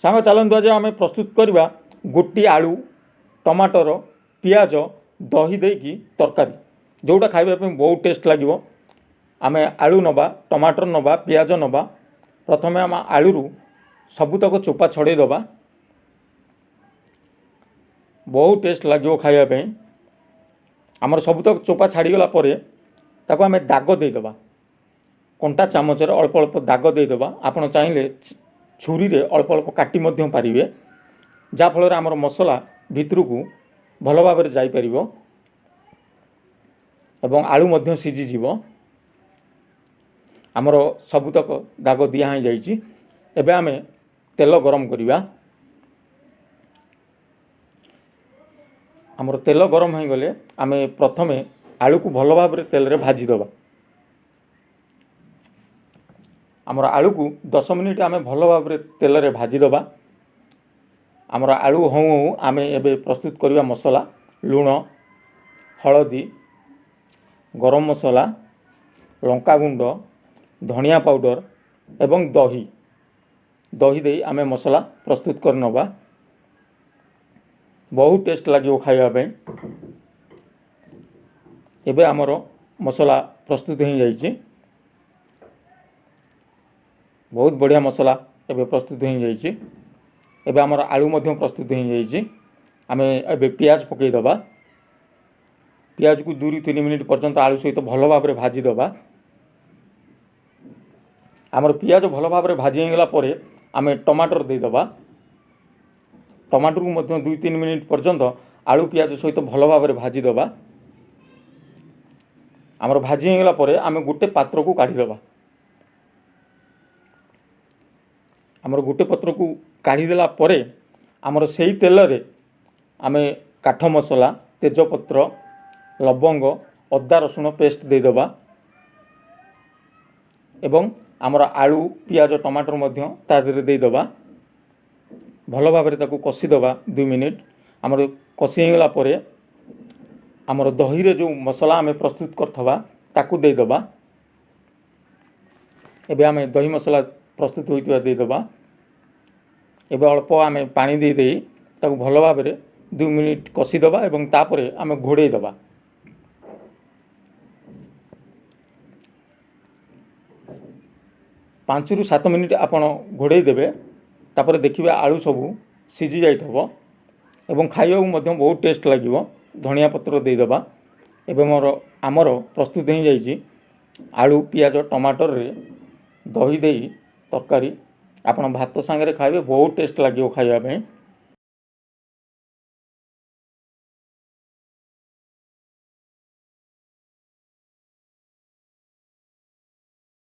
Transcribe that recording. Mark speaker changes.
Speaker 1: सांग चलतु आज आम प्रस्तुत करवा गोटी आलू टमाटर पियाज दही देकी तरकारी जोटा खाइबा बहुत टेस्ट लगे। आम आलू नवा टमाटर नवा पियाज नवा प्रथमे आम आलू सबुतक चोपा छड़े दबा बहुत टेस्ट लगे खाइबा। आमर सबुतक चोपा छाड़ीगला ताको आम दाग देदेबा कंटा चामचर अल्प अल्प दाग देदेबा। आपण चाहिए छुरी रे अल्प अल्प काटी मध्य पारिबे जाफल आमर मसला भितर को भल भाव में जापर एवं आलू मध्य सीझीज। आमर सबुतक दाग दिया ही जाइए। एबे आमे तेल गरम करिबा। आमर तेल गरम हो गले आमे प्रथमे आलू को भल भाव में तेल रे भाजी दबा। आमर आलू को 10 मिनिट आमे भल भाव में तेल रे भाजी दबा। आमर आलू हूँ हूँ आमे एबे प्रस्तुत करवा मसला लुण हलदी गरम मसला लंका गुंड धनिया पाउडर एवं दही दही दे आमे मसला प्रस्तुत कर नबा। बहुत टेस्ट लगे खाइबा। एबे आमर मसला प्रस्तुत हो जाइए। बहुत बढ़िया मसला एबे प्रस्तुत हो जाइए। एबे आमर आलू मध्य प्रस्तुत हो जाइए। आमे एबे पियाज पकई दबा। पियाज को 2-3 मिनिट पर्यंत आलू सहित भल भाव में भाजी दबा। आमर पियाज भल भाव में भाजी होगला आमे टमाटर दे दबा। टमाटर को मध्य 2-3 मिनिट पर्यंत आलू पियाज सहित भल भाव में भाजी दबा। आमर भाजी होगला आमे गोटे पात्र को काढ़ी दबा। आमर गोटे पत्र को काढ़ी देला परे आमर सेही तेल रे आमे काठ मसला तेजपत्र लवंग अदा रसुण पेस्ट दे दबा एवं आमर आलू पियाज टमाटर मध्य तादेहरे दे दबा। भल भाव में ताकू कषी दबा 2 मिनिट। आमर कषी होगला परे आमर दही रे जो मसला आमे प्रस्तुत करथबा ताकू दे दबा। एबे आमे दही मसला प्रस्तुत होइतबा दे दबा। एबे अल्प आमे पानी दे दे ताकू भल भाव में 2 मिनिट कषी दबा एवं तापरे आमे घोड़े दबा। 5-7 मिनिट आपण घोड़े देबे तापर देखिबे आलू सबू सीझी जाइथबो एवं खाइबा मध्य बहुत टेस्ट लगे। धनिया पत्र दे दबा। एबे आमर प्रस्तुत हो जाइए आलू पियाज टमाटर रे दही दे तरकारी। आपण भात सांगे खाइबे बहुत टेस्ट लगे खाइबा।